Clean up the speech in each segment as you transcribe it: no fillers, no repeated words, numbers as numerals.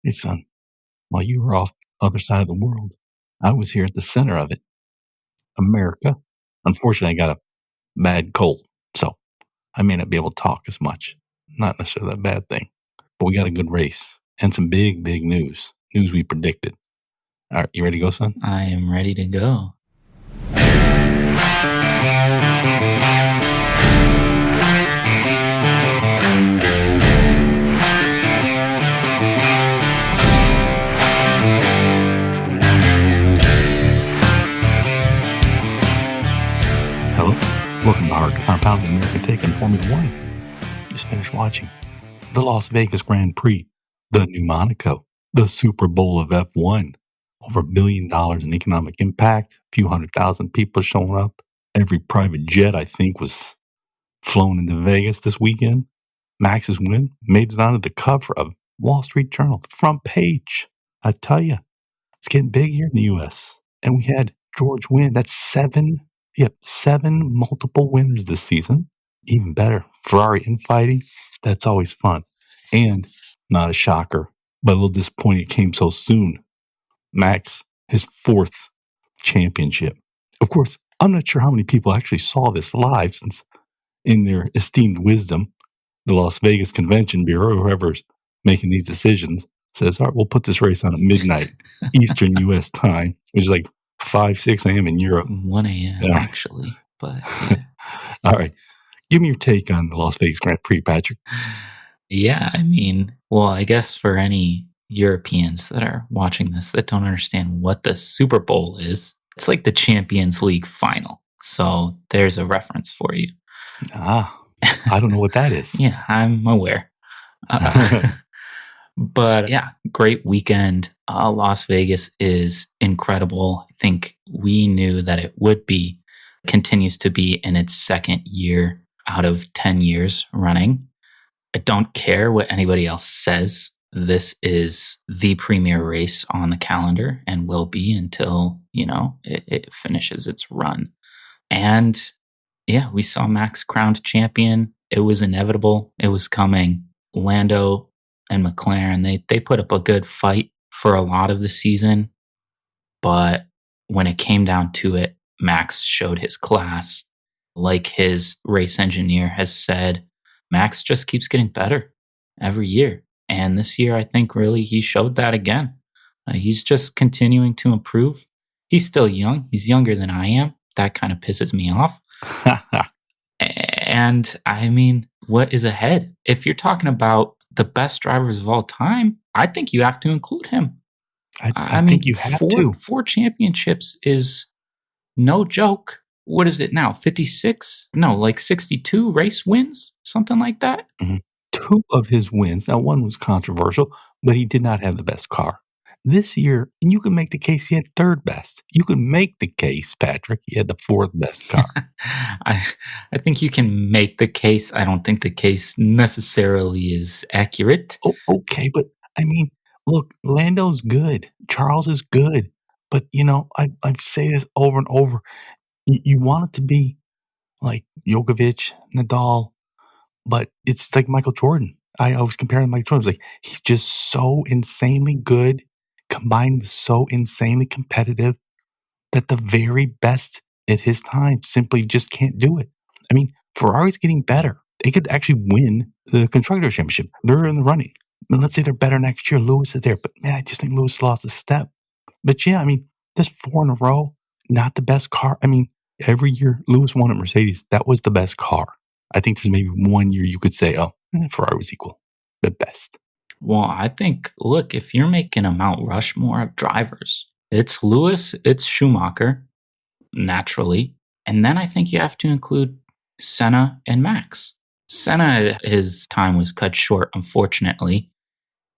Hey, son, while you were off the other side of the world, I was here at the center of it, America. Unfortunately, I got a bad cold, so I may not be able to talk as much. Not necessarily a bad thing, but we got a good race and some big, big news. News we predicted. All right, you ready to go, son? I am ready to go. Hello, welcome to our compound American take on Formula One. Just finished watching the Las Vegas Grand Prix, the New Monaco, the Super Bowl of F1. Over $1 billion in economic impact, a few 100,000 people showing up. Every private jet, I think, was flown into Vegas this weekend. Max's win made it onto the cover of Wall Street Journal, the front page. I tell you, it's getting big here in the U.S. And we had George win. That's seven multiple winners this season. Even better, Ferrari infighting. That's always fun. And not a shocker, but a little disappointing it came so soon. Max, his fourth championship. Of course, I'm not sure how many people actually saw this live, since in their esteemed wisdom, the Las Vegas Convention Bureau, or whoever's making these decisions, says, all right, we'll put this race on at midnight Eastern U.S. time, which is like 5, 6 a.m. in Europe. 1 a.m. Yeah. actually, but yeah. All right. Give me your take on the Las Vegas Grand Prix, Patrick. Yeah, I mean, well, I guess for any Europeans that are watching this that don't understand what the Super Bowl is, it's like the Champions League final. So there's a reference for you. I don't know what that is. Yeah, I'm aware. But yeah, great weekend. Las Vegas is incredible. I think we knew that it would be, continues to be in its second year out of 10 years running. I don't care what anybody else says. This is the premier race on the calendar and will be until, it finishes its run. And yeah, we saw Max crowned champion. It was inevitable. It was coming. Lando and McLaren, they put up a good fight for a lot of the season. But when it came down to it, Max showed his class. Like his race engineer has said, Max just keeps getting better every year. And this year, I think really he showed that again. He's just continuing to improve. He's still young. He's younger than I am. That kind of pisses me off. And I mean, what is ahead? If you're talking about the best drivers of all time, I think you have to include him. I think you have to. 4 championships is no joke. What is it now? 56? No, like 62 race wins? Something like that? Mm-hmm. 2 of his wins, now one was controversial, but he did not have the best car. This year, and you can make the case he had third best. You can make the case, Patrick, he had the fourth best car. I think you can make the case. I don't think the case necessarily is accurate. Oh, okay, but I mean, look, Lando's good. Charles is good. But, I say this over and over. You want it to be like Djokovic, Nadal, but it's like Michael Jordan. I always compare him to Michael Jordan. It's like he's just so insanely good, combined with so insanely competitive, that the very best at his time simply just can't do it. I mean, Ferrari's getting better. They could actually win the Constructors' Championship. They're in the running. I mean, let's say they're better next year. Lewis is there. But, man, I just think Lewis lost a step. But, yeah, I mean, there's 4 in a row. Not the best car. I mean, every year Lewis won at Mercedes. That was the best car. I think there's maybe one year you could say, Ferrari was equal. The best. Well, I think, look, if you're making a Mount Rushmore of drivers, it's Lewis, it's Schumacher, naturally. And then I think you have to include Senna and Max. Senna, his time was cut short, unfortunately.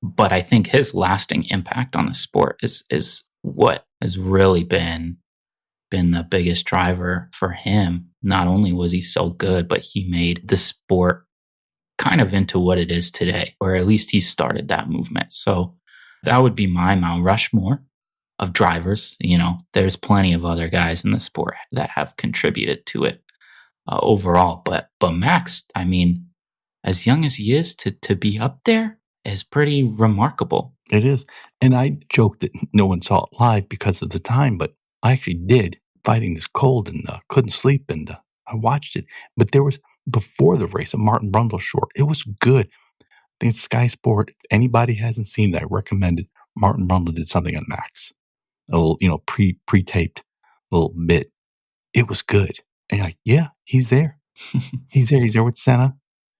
But I think his lasting impact on the sport is what has really been the biggest driver for him. Not only was he so good, but he made the sport kind of into what it is today, or at least he started that movement. So that would be my Mount Rushmore of drivers. There's plenty of other guys in the sport that have contributed to it overall. But Max, I mean, as young as he is, to be up there is pretty remarkable. It is. And I joked that no one saw it live because of the time, but I actually did, fighting this cold and couldn't sleep. And I watched it. But there was, before the race, a Martin Brundle short. It was good. I think it's Sky Sport. If anybody hasn't seen that, I recommend it. Martin Brundle did something on Max, a little, pre-taped little bit. It was good. And you're like, yeah, he's there. He's there. He's there with Senna.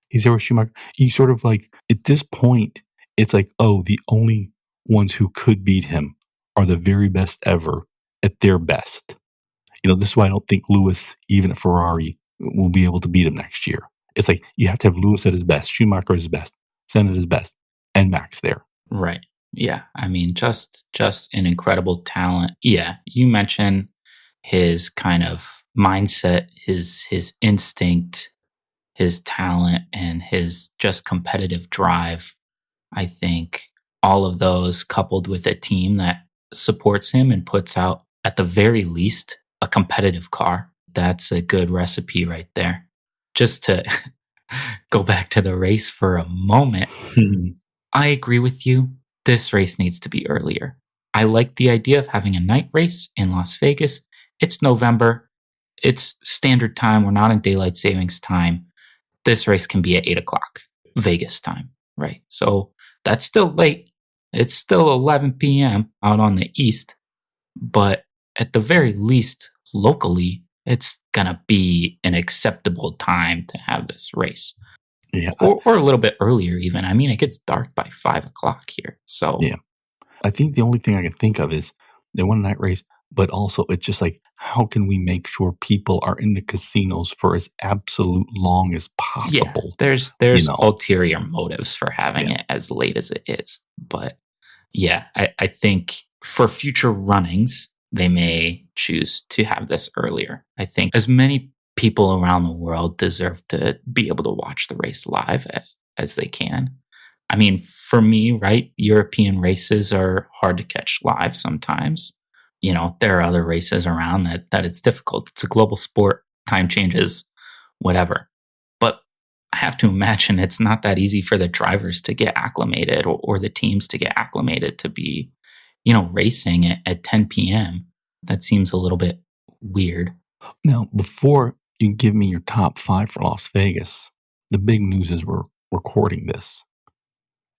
He's there with Schumacher. You sort of like, at this point, it's like, oh, the only ones who could beat him are the very best ever at their best. This is why I don't think Lewis, even at Ferrari, will be able to beat him next year. It's like you have to have Lewis at his best, Schumacher at his best, Senna at his best, and Max there. Right. Yeah. I mean, just an incredible talent. Yeah. You mentioned his kind of mindset, his instinct, his talent, and his just competitive drive. I think all of those coupled with a team that supports him and puts out, at the very least, a competitive car. That's a good recipe right there. Just to go back to the race for a moment, I agree with you. This race needs to be earlier. I like the idea of having a night race in Las Vegas. It's November. It's standard time. We're not in daylight savings time. This race can be at 8 o'clock Vegas time, right? So that's still late. It's still 11 p.m. out on the east. But at the very least, locally, it's going to be an acceptable time to have this race. Yeah. Or a little bit earlier, even. I mean, it gets dark by 5 o'clock here. So, yeah. I think the only thing I can think of is they want a night race, but also it's just like, how can we make sure people are in the casinos for as absolute long as possible? Yeah, there's ulterior motives for having it as late as it is. But yeah, I think for future runnings, they may choose to have this earlier. I think as many people around the world deserve to be able to watch the race live as they can. I mean, for me, right, European races are hard to catch live sometimes. There are other races around that it's difficult. It's a global sport, time changes, whatever. But I have to imagine it's not that easy for the drivers to get acclimated or the teams to get acclimated to be, racing at 10 p.m. That seems a little bit weird. Now, before you give me your top 5 for Las Vegas, the big news is we're recording this.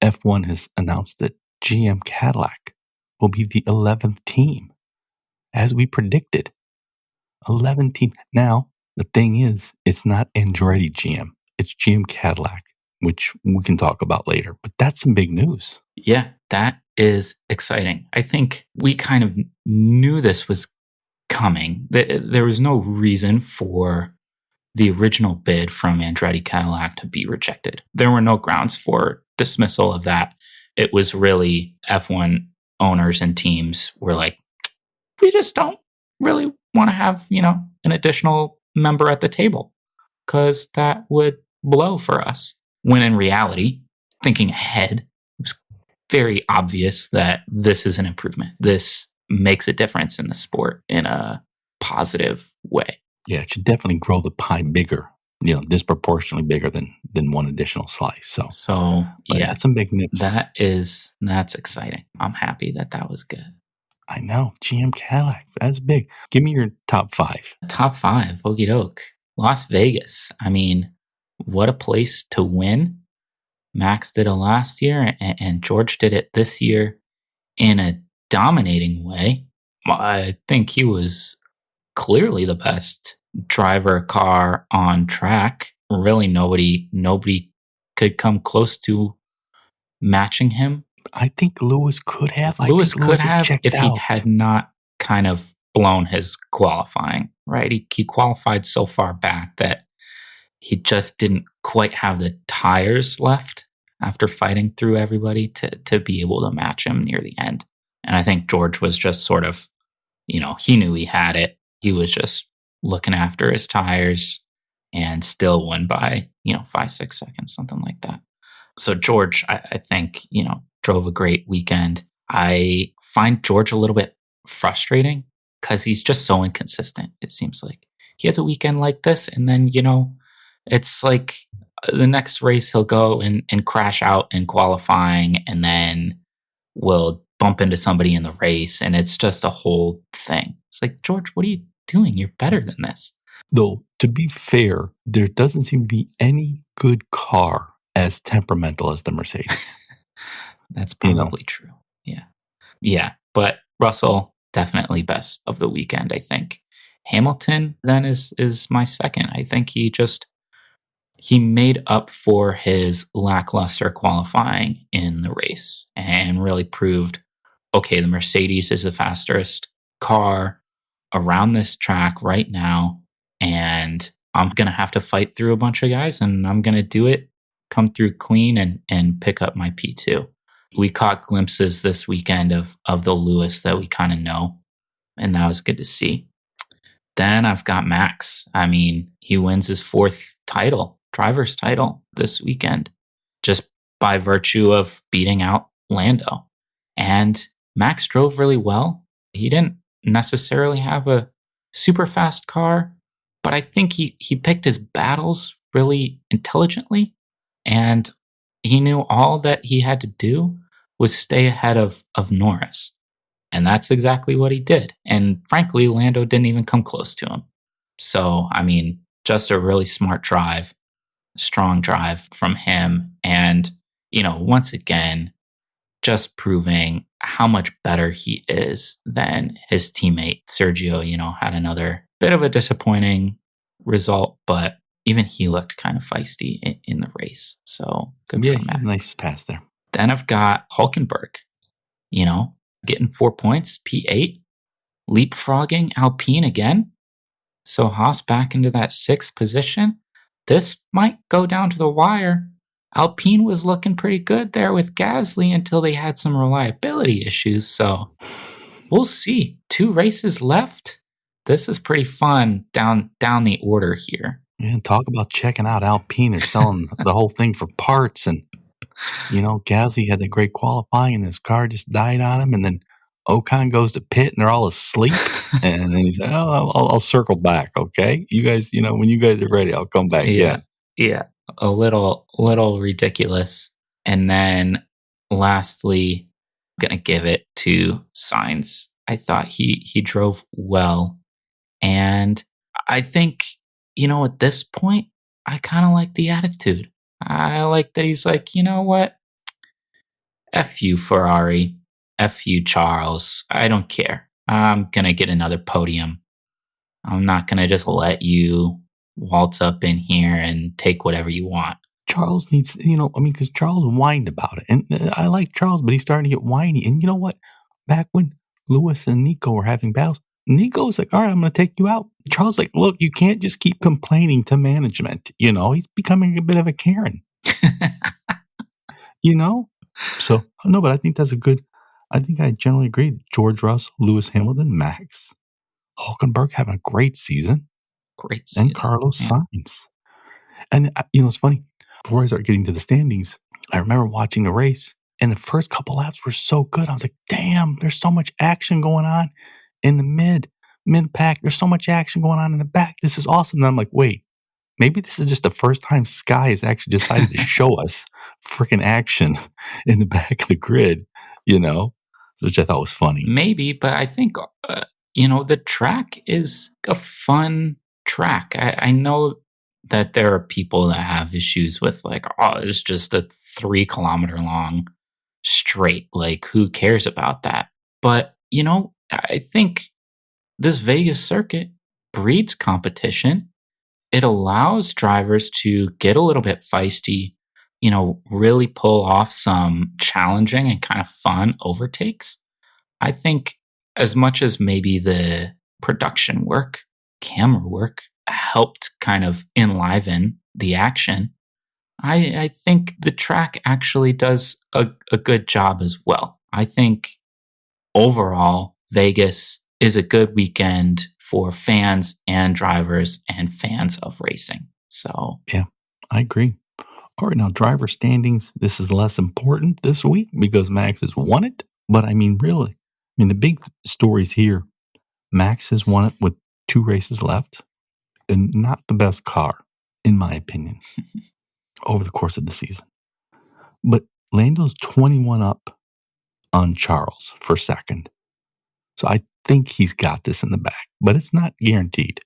F1 has announced that GM Cadillac will be the 11th team, as we predicted. 11 team. Now, the thing is, it's not Andretti GM. It's GM Cadillac, which we can talk about later. But that's some big news. Yeah, that is exciting. I think we kind of knew this was coming. There was no reason for the original bid from Andretti Cadillac to be rejected. There were no grounds for dismissal of that. It was really F1 owners and teams were like, we just don't really want to have, an additional member at the table because that would blow for us. When in reality, thinking ahead, it was very obvious that this is an improvement. This makes a difference in the sport in a positive way. Yeah, it should definitely grow the pie bigger, disproportionately bigger than one additional slice. So yeah, that's some big news. That's exciting. I'm happy that was good. I know. GM Cadillac, that's big. Give me your top 5. Top 5, okie doke. Las Vegas. I mean, what a place to win. Max did it last year, and George did it this year in a dominating way. I think he was clearly the best driver car on track. Really, nobody could come close to matching him. I think Lewis could have. Lewis could have if he had not kind of blown his qualifying, right? He qualified so far back that he just didn't quite have the tires left after fighting through everybody to be able to match him near the end. And I think George was just sort of, he knew he had it. He was just looking after his tires and still won by, 5-6 seconds, something like that. So George, I think, drove a great weekend. I find George a little bit frustrating because he's just so inconsistent, it seems like. He has a weekend like this, and then, it's like the next race he'll go and crash out in qualifying and then will bump into somebody in the race. And it's just a whole thing. It's like, George, what are you doing? You're better than this. Though, to be fair, there doesn't seem to be any good car as temperamental as the Mercedes. That's probably true. Yeah. Yeah. But Russell, definitely best of the weekend, I think. Hamilton then is my second. I think he made up for his lackluster qualifying in the race and really proved, okay, the Mercedes is the fastest car around this track right now. And I'm going to have to fight through a bunch of guys and I'm going to do it, come through clean and pick up my P2. We caught glimpses this weekend of the Lewis that we kind of know. And that was good to see. Then I've got Max. I mean, he wins his fourth title, driver's title this weekend, just by virtue of beating out Lando. And Max drove really well. He didn't necessarily have a super fast car, but I think he picked his battles really intelligently. And he knew all that he had to do was stay ahead of Norris. And that's exactly what he did. And frankly, Lando didn't even come close to him. So, I mean, just a really smart drive, strong drive from him. And, once again, just proving how much better he is than his teammate Sergio. Had another bit of a disappointing result, but even he looked kind of feisty in the race. So good for Matt. Nice pass there. Then I've got Hulkenberg, getting 4 points, P8, leapfrogging Alpine again. So Haas back into that 6th position. This might go down to the wire. Alpine was looking pretty good there with Gasly until they had some reliability issues. So we'll see. 2 races left. This is pretty fun down the order here. Yeah, talk about checking out Alpine. They're selling the whole thing for parts. And, Gasly had the great qualifying and his car just died on him. And then Ocon goes to pit and they're all asleep. And then he's like, oh, I'll circle back. Okay. You guys, when you guys are ready, I'll come back. Yeah. A little ridiculous. And then lastly, I'm going to give it to Sainz. I thought he drove well. And I think, at this point, I kind of like the attitude. I like that he's like, you know what? F you, Ferrari. F you, Charles. I don't care. I'm going to get another podium. I'm not going to just let you waltz up in here and take whatever you want. Charles needs, because Charles whined about it. And I like Charles, but he's starting to get whiny. And you know what? Back when Lewis and Nico were having battles, Nico's like, all right, I'm going to take you out. Charles like, look, you can't just keep complaining to management. He's becoming a bit of a Karen. So, no, but I think that's I think I generally agree. George Russell, Lewis Hamilton, Max, Hulkenberg having a great season. And Carlos Sainz. And, it's funny. Before I start getting to the standings, I remember watching the race, and the first couple laps were so good. I was like, damn, there's so much action going on in the mid pack. There's so much action going on in the back. This is awesome. And I'm like, wait, maybe this is just the first time Sky has actually decided to show us freaking action in the back of the grid, which I thought was funny. Maybe, but I think, the track is a fun track. I know that there are people that have issues with like, oh, it's just a 3 kilometer long straight. Like, who cares about that? But, I think this Vegas circuit breeds competition. It allows drivers to get a little bit feisty, really pull off some challenging and kind of fun overtakes. I think as much as maybe the production work, camera work helped kind of enliven the action, I think the track actually does a good job as well. I think overall, Vegas is a good weekend for fans and drivers and fans of racing. So, yeah, I agree. All right, now driver standings. This is less important this week because Max has won it. But really, the big stories here. Max has won it with 2 races left, and not the best car, in my opinion. over the course of the season. But Lando's 21 up on Charles for second. So I think he's got this in the bag, but it's not guaranteed,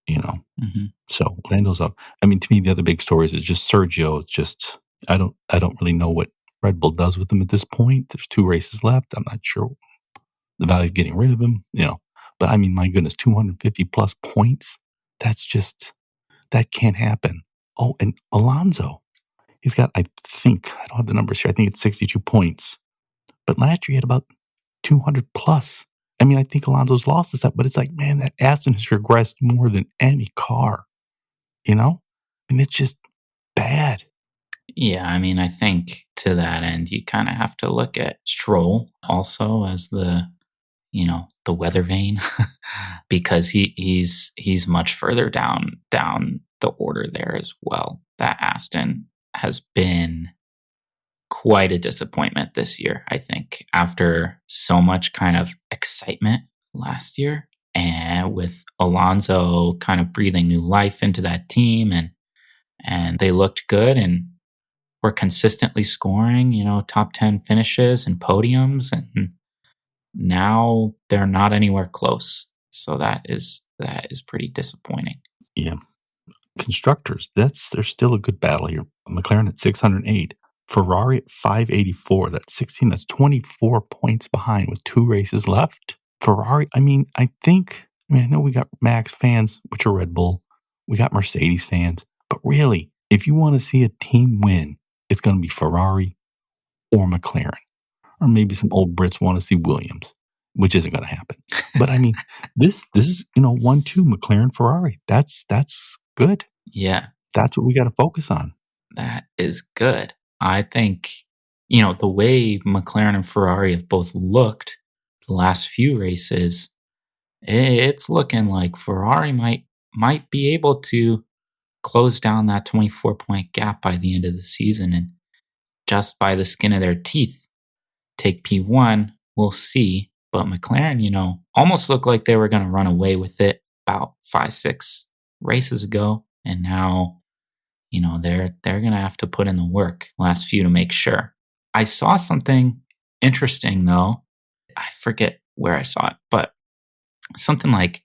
you know. Mm-hmm. So Lando's up. I mean, to me, the other big stories is just Sergio. It's just I don't really know what Red Bull does with him at this point. There's 2 races left. I'm not sure the value of getting rid of him, you know. But I mean, my goodness, 250 plus points. That's just that can't happen. Oh, and Alonso, he's got, I don't have the numbers here. I think it's 62 points. But last year he had about 200 plus. I mean, I think Alonso's lost this up, but it's like, man, that Aston has regressed more than any car, you know? And it's just bad. Yeah, I mean, I think to that end, you kind of have to look at Stroll also as the weather vane, because he's much further down the order there as well. That Aston has been quite a disappointment this year, I think, after so much kind of excitement last year, and with Alonso kind of breathing new life into that team, and they looked good and were consistently scoring, top 10 finishes and podiums, and now they're not anywhere close. So that is pretty disappointing. Yeah. Constructors, there's still a good battle here. McLaren at 608, Ferrari at 584. That's 16. That's 24 points behind with 2 races left. Ferrari, I know we got Max fans, which are Red Bull. We got Mercedes fans. But really, if you want to see a team win, it's going to be Ferrari or McLaren. Or maybe some old Brits want to see Williams, which isn't going to happen. But I mean, this is 1-2 McLaren Ferrari. That's good. Yeah, that's what we got to focus on. That is good. I think the way McLaren and Ferrari have both looked the last few races, it's looking like Ferrari might be able to close down that 24-point gap by the end of the season, and just by the skin of their teeth take P1. We'll see. But McLaren, almost looked like they were going to run away with it about 5-6 races ago, and now they're going to have to put in the work last few to make sure. I saw something interesting though. I forget where I saw it, but something like,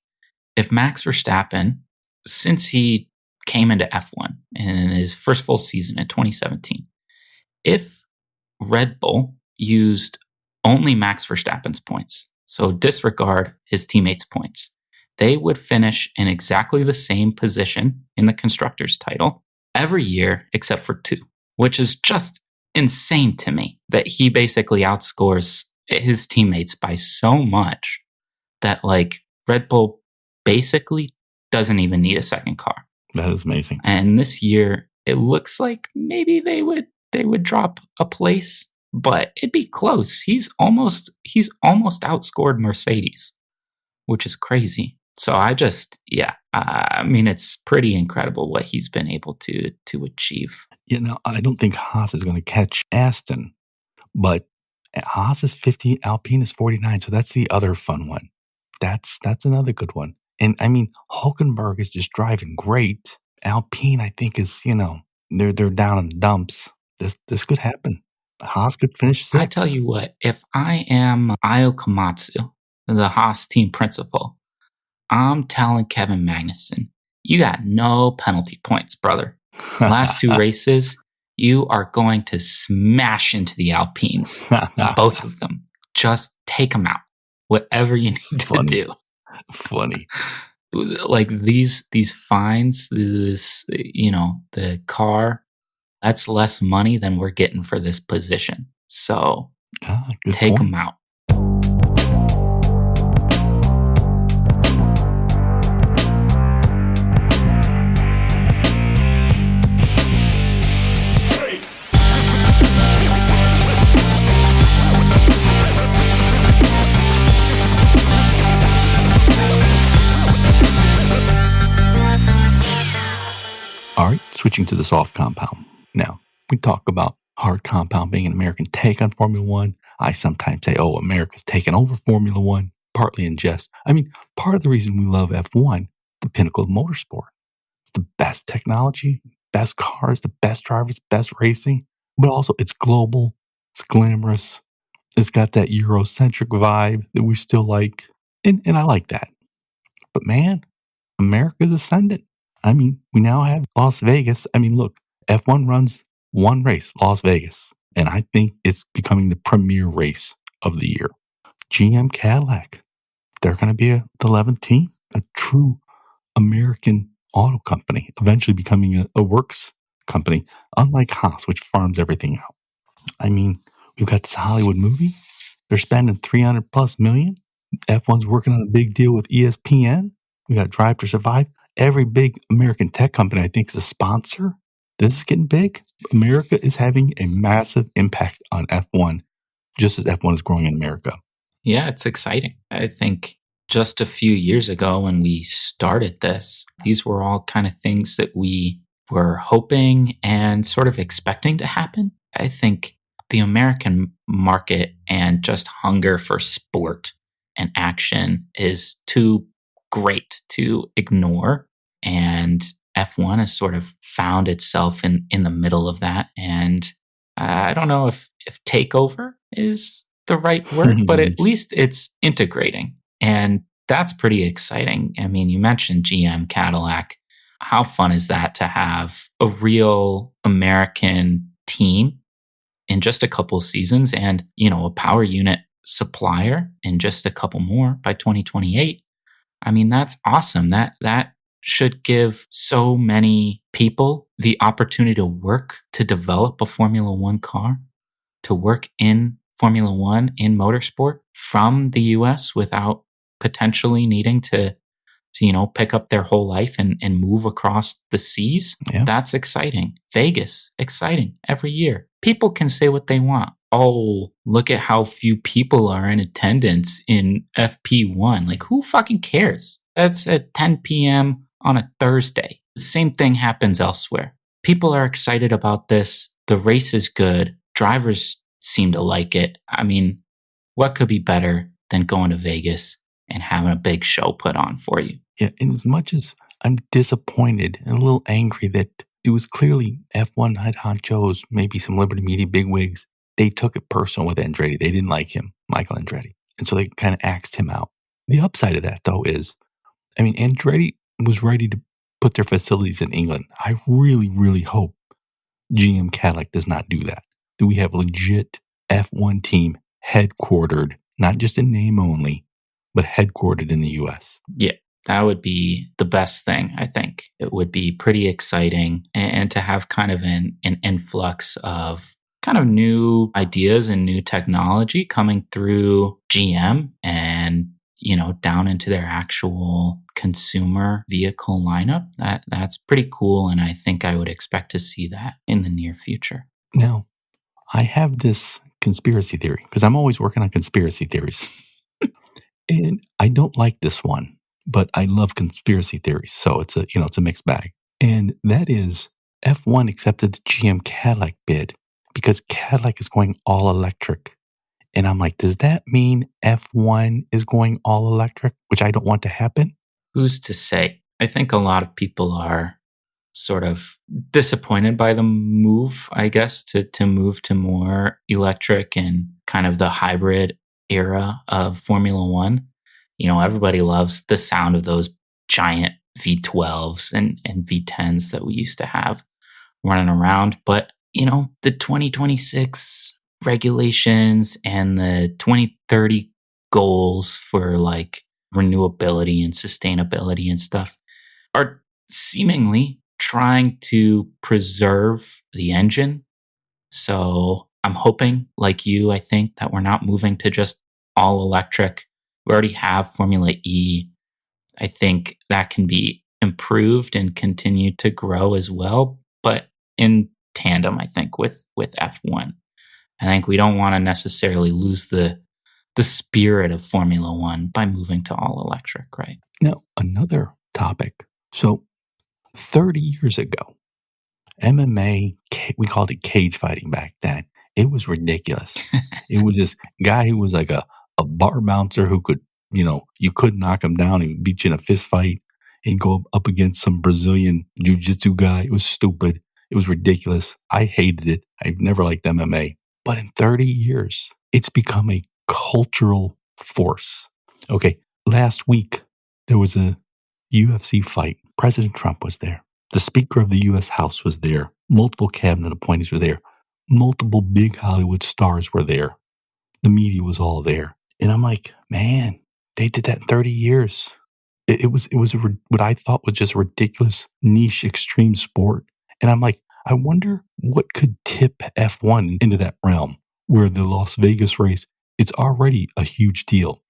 if Max Verstappen, since he came into F1 in his first full season in 2017, if Red Bull used only Max Verstappen's points, so disregard his teammates' points, they would finish in exactly the same position in the Constructors' title every year except for 2, which is just insane to me, that he basically outscores his teammates by so much that Red Bull basically doesn't even need a second car. That is amazing. And this year it looks like maybe they would drop a place, but it'd be close. He's almost outscored Mercedes, which is crazy. So it's pretty incredible what he's been able to achieve. I don't think Haas is going to catch Aston, but Haas is 50, Alpine is 49. So that's the other fun one. That's another good one. And I mean, Hulkenberg is just driving great. Alpine, I think, is, they're down in the dumps. This could happen. Haas could finish 6th. I tell you what, if I am Io Komatsu, the Haas team principal, I'm telling Kevin Magnussen, you got no penalty points, brother. Last 2 races, you are going to smash into the Alpines, both of them. Just take them out. Whatever you need to do. Funny. These fines, the car, that's less money than we're getting for this position. So take them out. All right, switching to the soft compound. Now, we talk about hard compound being an American take on Formula One. I sometimes say, America's taken over Formula One, partly in jest. I mean, part of the reason we love F1, the pinnacle of motorsport. It's the best technology, best cars, the best drivers, best racing, but also it's global, it's glamorous, it's got that Eurocentric vibe that we still like, and I like that. But man, America's ascendant. I mean, we now have Las Vegas. I mean, look, F1 runs one race, Las Vegas, and I think it's becoming the premier race of the year. GM Cadillac, they're going to be the 11th team, a true American auto company, eventually becoming a works company, unlike Haas, which farms everything out. I mean, we've got this Hollywood movie. They're spending 300 plus million. F1's working on a big deal with ESPN. We got Drive to Survive. Every big American tech company, I think, is a sponsor. This is getting big. America is having a massive impact on F1, just as F1 is growing in America. Yeah, it's exciting. I think just a few years ago when we started this, these were all kind of things that we were hoping and sort of expecting to happen. I think the American market and just hunger for sport and action is too great to ignore. And F1 has sort of found itself in the middle of that. And I don't know if takeover is the right word, but at least it's integrating. And that's pretty exciting. I mean, you mentioned GM Cadillac. How fun is that to have a real American team in just a couple seasons and, a power unit supplier in just a couple more by 2028? I mean, that's awesome. That should give so many people the opportunity to work to develop a Formula One car, to work in Formula One in motorsport from the US without potentially needing to pick up their whole life and move across the seas. Yeah. That's exciting. Vegas, exciting every year. People can say what they want. Oh, look at how few people are in attendance in FP1. Like, who fucking cares? That's at 10 p.m. on a Thursday. The same thing happens elsewhere. People are excited about this. The race is good. Drivers seem to like it. I mean, what could be better than going to Vegas and having a big show put on for you? Yeah, and as much as I'm disappointed and a little angry that it was clearly F1 head honchos, maybe some Liberty Media bigwigs, they took it personal with Andretti. They didn't like him, Michael Andretti. And so they kind of axed him out. The upside of that, though, is, I mean, Andretti was ready to put their facilities in England. I really, really hope GM Cadillac does not do that. That we have a legit F1 team headquartered, not just in name only, but headquartered in the US. Yeah, that would be the best thing, I think. It would be pretty exciting and to have kind of an influx of kind of new ideas and new technology coming through GM and, down into their actual consumer vehicle lineup. That's pretty cool. And I think I would expect to see that in the near future. Now, I have this conspiracy theory because I'm always working on conspiracy theories. And I don't like this one, but I love conspiracy theories. So it's a mixed bag. And that is F1 accepted the GM Cadillac bid because Cadillac is going all electric. And I'm like, does that mean F1 is going all electric, which I don't want to happen? Who's to say? I think a lot of people are sort of disappointed by the move, I guess, to move to more electric and kind of the hybrid era of Formula One. Everybody loves the sound of those giant V12s and V10s that we used to have running around. But, the 2026 regulations and the 2030 goals for like renewability and sustainability and stuff are seemingly trying to preserve the engine. So I'm hoping, like you, I think that we're not moving to just all electric. We already have Formula E. I think that can be improved and continue to grow as well, but in tandem, I think, with F1. I think we don't want to necessarily lose the spirit of Formula One by moving to all electric, right? Now, another topic. So 30 years ago, MMA, we called it cage fighting back then. It was ridiculous. It was this guy who was like a bar bouncer who could, you couldn't knock him down. He would beat you in a fist fight. He'd go up against some Brazilian jiu-jitsu guy. It was stupid. It was ridiculous. I hated it. I've never liked MMA. But in 30 years, it's become a cultural force. Okay, last week, there was a UFC fight. President Trump was there. The Speaker of the U.S. House was there. Multiple cabinet appointees were there. Multiple big Hollywood stars were there. The media was all there. And I'm like, man, they did that in 30 years. It was what I thought was just a ridiculous niche extreme sport. And I'm like, I wonder what could tip F1 into that realm where the Las Vegas race, it's already a huge deal.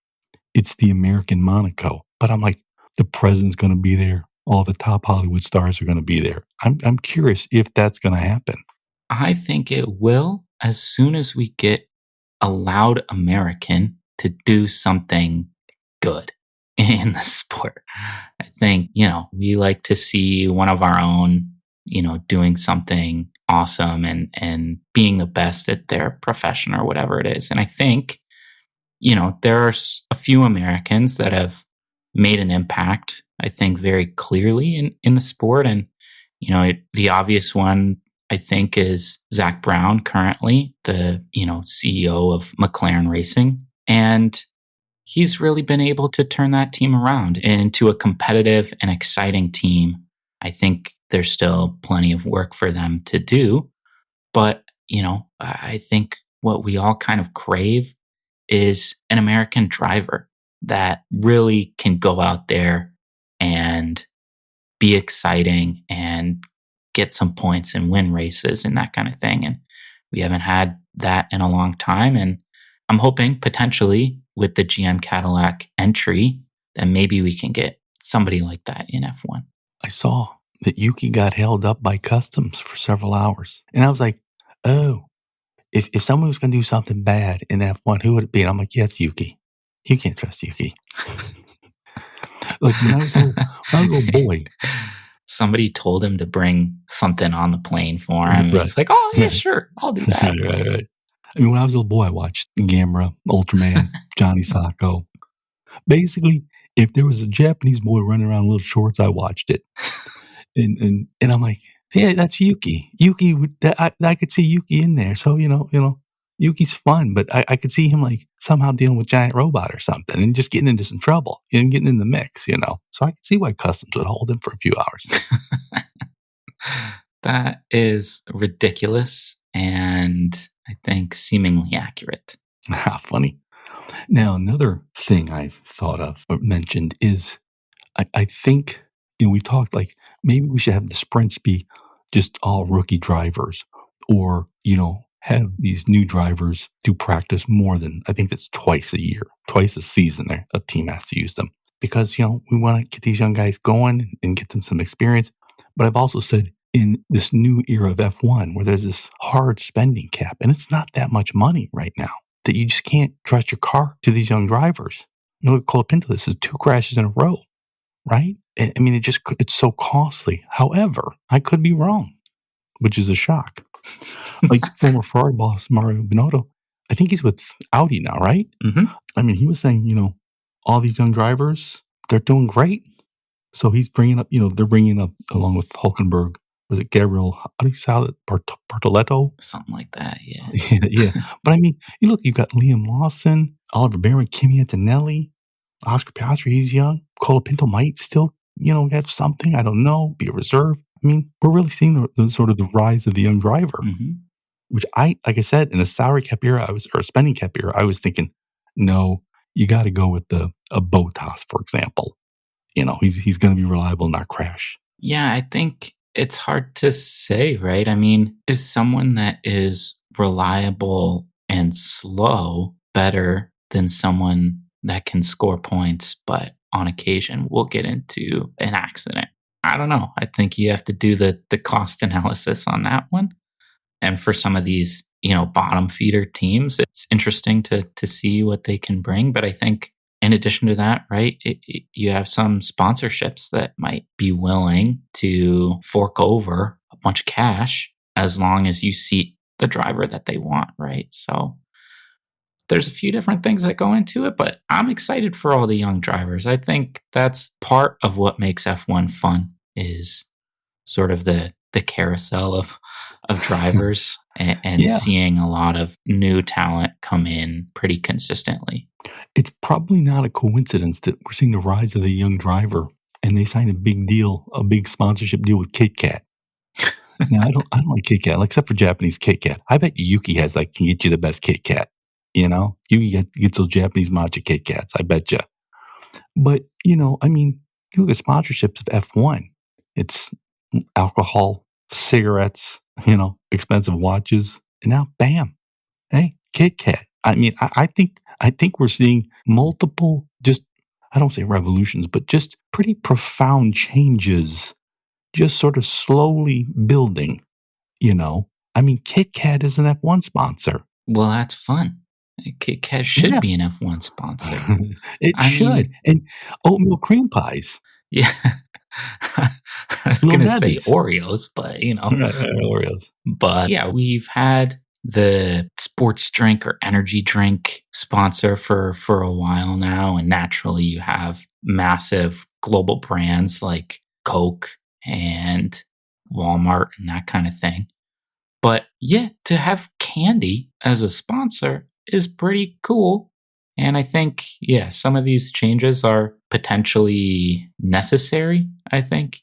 It's the American Monaco. But I'm like, the president's going to be there. All the top Hollywood stars are going to be there. I'm curious if that's going to happen. I think it will as soon as we get a loud American to do something good in the sport. I think, we like to see one of our own, doing something awesome and being the best at their profession or whatever it is. And I think, there are a few Americans that have made an impact, I think, very clearly in the sport. And, the obvious one, I think, is Zach Brown, currently the, CEO of McLaren Racing. And he's really been able to turn that team around into a competitive and exciting team. I think there's still plenty of work for them to do. But, I think what we all kind of crave is an American driver that really can go out there and be exciting and get some points and win races and that kind of thing. And we haven't had that in a long time. And I'm hoping potentially with the GM Cadillac entry that maybe we can get somebody like that in F1. I saw that Yuki got held up by customs for several hours. And I was like, oh, if someone was going to do something bad in F1, who would it be? And I'm like, yeah, it's Yuki. You can't trust Yuki. Like when I was a little boy. Somebody told him to bring something on the plane for him. Right. He's like, oh, yeah, sure. I'll do that. Right. I mean, when I was a little boy, I watched Gamera, Ultraman, Johnny Sacco. Basically, if there was a Japanese boy running around in little shorts, I watched it. And I'm like, yeah, that's Yuki. Yuki, I could see Yuki in there. So, Yuki's fun, but I could see him like somehow dealing with giant robot or something and just getting into some trouble and getting in the mix, So I could see why customs would hold him for a few hours. That is ridiculous and I think seemingly accurate. Funny. Now, another thing I've thought of or mentioned is I think, we talked like maybe we should have the sprints be just all rookie drivers or, have these new drivers do practice more than, I think that's twice a year, twice a season a team has to use them because, we want to get these young guys going and get them some experience. But I've also said in this new era of F1 where there's this hard spending cap and it's not that much money right now that you just can't trust your car to these young drivers. Look at Colapinto, this is 2 crashes in a row, right? I mean, it's so costly. However, I could be wrong, which is a shock. Like former Ferrari boss Mario Binotto, I think he's with Audi now, right? Mm-hmm. I mean, he was saying, all these young drivers, they're doing great. So he's bringing up, they're bringing up along with Hulkenberg, was it Gabriel, how do you say it? Bartoletto? Something like that, yeah. Yeah. But I mean, you've got Liam Lawson, Oliver Behrman, Kimi Antonelli, Oscar Piastri, he's young. Colapinto might still, have something. I don't know, be a reserve. I mean, we're really seeing the sort of the rise of the young driver, which like I said, in a salary cap era, or a spending cap era, I was thinking, no, you got to go with a Bottas, for example. He's going to be reliable, not crash. Yeah, I think it's hard to say, right? I mean, is someone that is reliable and slow better than someone that can score points, but on occasion will get into an accident? I don't know. I think you have to do the cost analysis on that one. And for some of these, bottom feeder teams, it's interesting to see what they can bring. But I think in addition to that, right, you have some sponsorships that might be willing to fork over a bunch of cash as long as you seat the driver that they want, right? So there's a few different things that go into it, but I'm excited for all the young drivers. I think that's part of what makes F1 fun is sort of the the carousel of drivers and Yeah. seeing a lot of new talent come in pretty consistently. It's probably not a coincidence that we're seeing the rise of the young driver, and they signed a big sponsorship deal with Kit Kat. Now, I don't like Kit Kat, except for Japanese Kit Kat. I bet Yuki can get you the best Kit Kat. Yuki gets those Japanese matcha Kit Kats. I bet you. But I mean, you look at sponsorships of F1. It's alcohol, cigarettes, expensive watches, and now, bam, hey, Kit Kat. I mean, I think we're seeing multiple, just I don't say revolutions, but just pretty profound changes, just sort of slowly building. I mean, Kit Kat is an F1 sponsor. Well, that's fun. Kit Kat should Yeah. be an F1 sponsor. It should. And oatmeal cream pies. Yeah. I was Little going to say Debbie's. Oreos, but Right, Oreos. But yeah, we've had the sports drink or energy drink sponsor for a while now, and naturally you have massive global brands like Coke and Walmart and that kind of thing. But yeah, to have candy as a sponsor is pretty cool. And I think, yeah, some of these changes are potentially necessary. I think,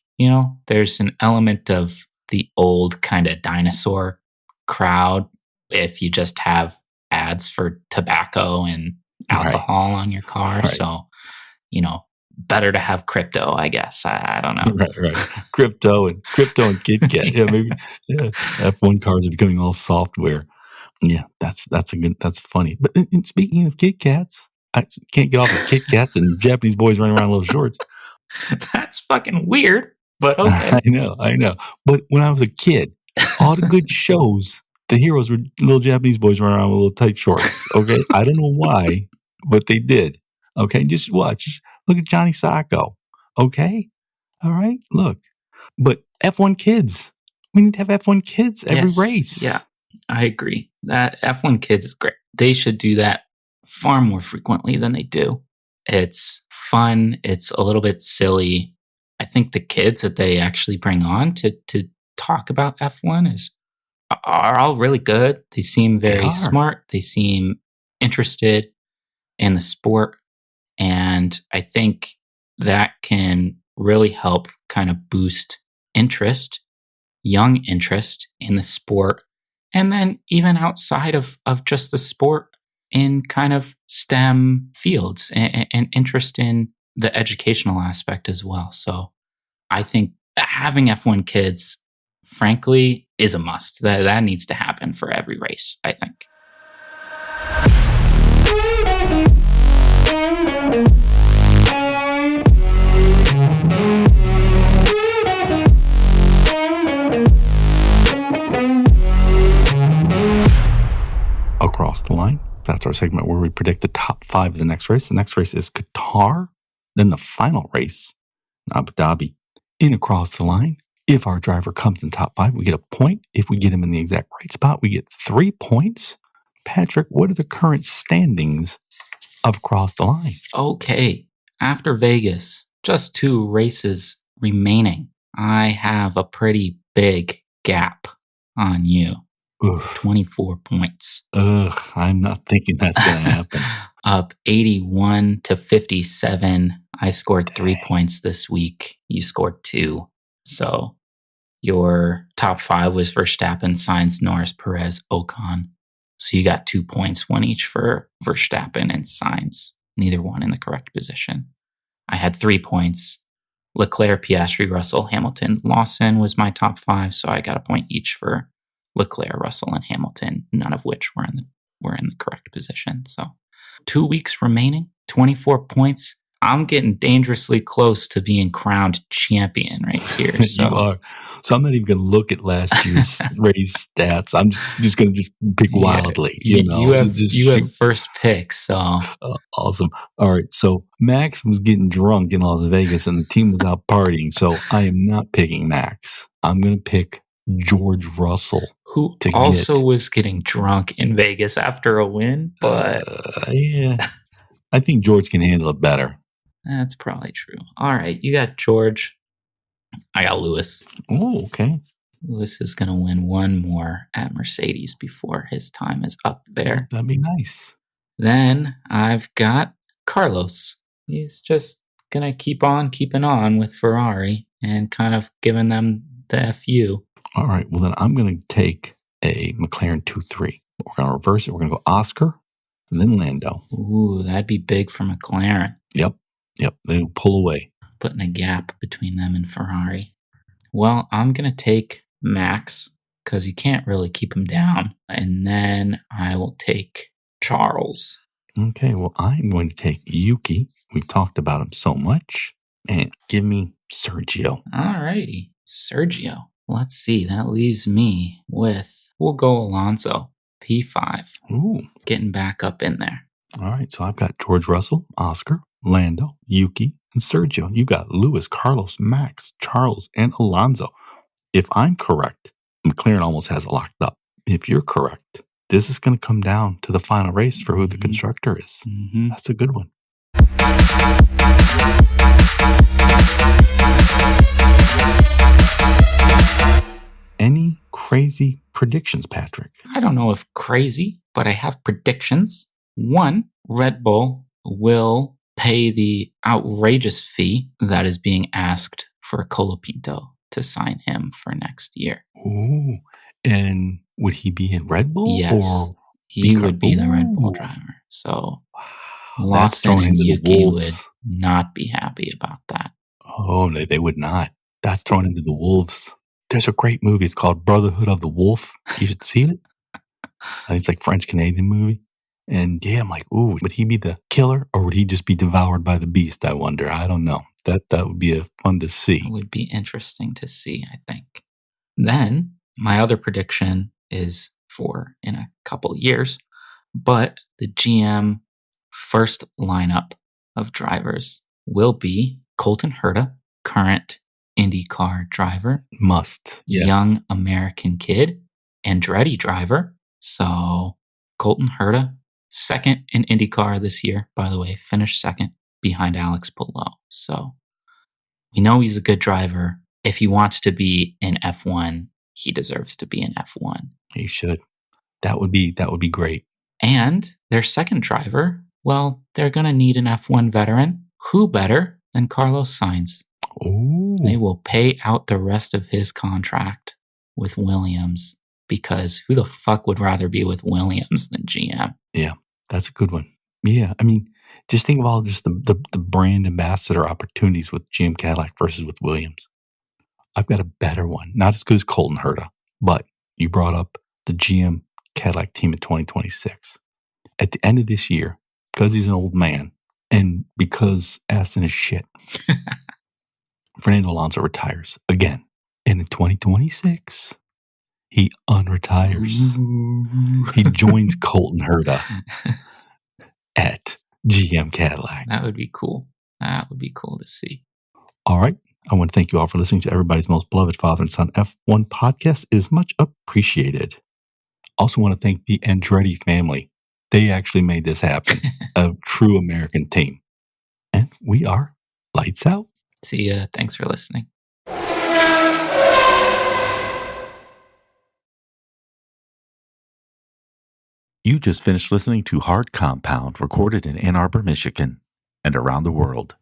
there's an element of the old kind of dinosaur crowd if you just have ads for tobacco and alcohol on your car. Right. So, better to have crypto, I guess. I don't know. Right. Crypto and Kit Kat. Yeah, maybe. Yeah, F1 cars are becoming all software. Yeah, that's funny. But speaking of Kit Kats, I can't get off of Kit Kats and Japanese boys running around in little shorts. That's fucking weird, but okay. I know. But when I was a kid, all the good shows, the heroes were little Japanese boys running around with little tight shorts. Okay, I don't know why, but they did. Okay, just watch. Just look at Johnny Sacco. Okay, all right. Look, but F1 kids. We need to have F1 kids every race. Yeah, I agree. That F1 kids is great. They should do that far more frequently than they do. It's fun. It's a little bit silly. I think the kids that they actually bring on to talk about F1 are all really good. They seem very smart. They seem interested in the sport. And I think that can really help kind of boost interest, young interest in the sport. And then even outside of just the sport, in kind of STEM fields and interest in the educational aspect as well. So I think having F1 kids, frankly, is a must. That needs to happen for every race, I think. Across the line. That's our segment where we predict the top 5 of the next race. The next race is Qatar. Then the final race, Abu Dhabi. In across the line, if our driver comes in top 5, we get a point. If we get him in the exact right spot, we get 3 points. Patrick, what are the current standings of across the line? Okay. After Vegas, just 2 races remaining. I have a pretty big gap on you. Oof. 24 points. Ugh, I'm not thinking that's going to happen. Up 81 to 57. I scored 3 points this week. You scored 2. So your top 5 was Verstappen, Sainz, Norris, Perez, Ocon. So you got 2 points, 1 each for Verstappen and Sainz. Neither one in the correct position. I had 3 points. Leclerc, Piastri, Russell, Hamilton, Lawson was my top 5. So I got a point each for Leclerc, Russell, and Hamilton, none of which were in the correct position. So 2 weeks remaining, 24 points. I'm getting dangerously close to being crowned champion right here. So. You are. So I'm not even going to look at last year's race stats. I'm just going to pick wildly. You have first pick. So awesome. All right. So Max was getting drunk in Las Vegas, and the team was out partying. So I am not picking Max. I'm going to pick George Russell, who also was getting drunk in Vegas after a win. But yeah, I think George can handle it better. That's probably true. All right, you got George. I got Lewis. Oh, okay. Lewis is going to win one more at Mercedes before his time is up there. That'd be nice. Then I've got Carlos. He's just going to keep on keeping on with Ferrari and kind of giving them the FU. All right. Well, then I'm going to take a McLaren 2-3. We're going to reverse it. We're going to go Oscar and then Lando. Ooh, that'd be big for McLaren. Yep. They'll pull away. Putting a gap between them and Ferrari. Well, I'm going to take Max because you can't really keep him down. And then I will take Charles. Okay, well, I'm going to take Yuki. We've talked about him so much. And give me Sergio. Alrighty, Sergio. Let's see, that leaves me with, we'll go Alonso, P5. Ooh. Getting back up in there. All right, so I've got George Russell, Oscar, Lando, Yuki, and Sergio. You got Lewis, Carlos, Max, Charles, and Alonso. If I'm correct, McLaren almost has it locked up. If you're correct, this is going to come down to the final race for who the constructor is. Mm-hmm. That's a good one. Any crazy predictions, Patrick? I don't know if crazy, but I have predictions. One, Red Bull will pay the outrageous fee that is being asked for Colapinto to sign him for next year. Ooh, and would he be in Red Bull? Yes, or he would be the Red Bull driver. So wow, Lawson and Yuki would not be happy about that. Oh, they would not. That's thrown into the wolves. There's a great movie. It's called Brotherhood of the Wolf. You should see it. It's like French-Canadian movie. And yeah, I'm like, ooh, would he be the killer or would he just be devoured by the beast? I wonder. I don't know. That would be fun to see. It would be interesting to see, I think. Then my other prediction is for in a couple years, but the GM first lineup of drivers will be Colton Herta, current IndyCar driver. Yes. Young American kid, Andretti driver. So Colton Herta, second in IndyCar this year, by the way, finished second behind Alex Palou. So we know he's a good driver. If he wants to be in F1, he deserves to be in F1. He should. That would be great. And their second driver, well, they're going to need an F1 veteran. Who better than Carlos Sainz? Ooh. They will pay out the rest of his contract with Williams because who the fuck would rather be with Williams than GM? Yeah, that's a good one. Yeah, I mean, just think of all just the brand ambassador opportunities with GM Cadillac versus with Williams. I've got a better one. Not as good as Colton Herta, but you brought up the GM Cadillac team in 2026. At the end of this year, because he's an old man and because Aston is shit, Fernando Alonso retires again. And in 2026, he unretires. Ooh. He joins Colton Herta at GM Cadillac. That would be cool. That would be cool to see. All right. I want to thank you all for listening to everybody's most beloved father and son F1 podcast. It is much appreciated. Also want to thank the Andretti family. They actually made this happen. A true American team. And we are lights out. See ya. Thanks for listening. You just finished listening to Hard Compound, recorded in Ann Arbor, Michigan, and around the world.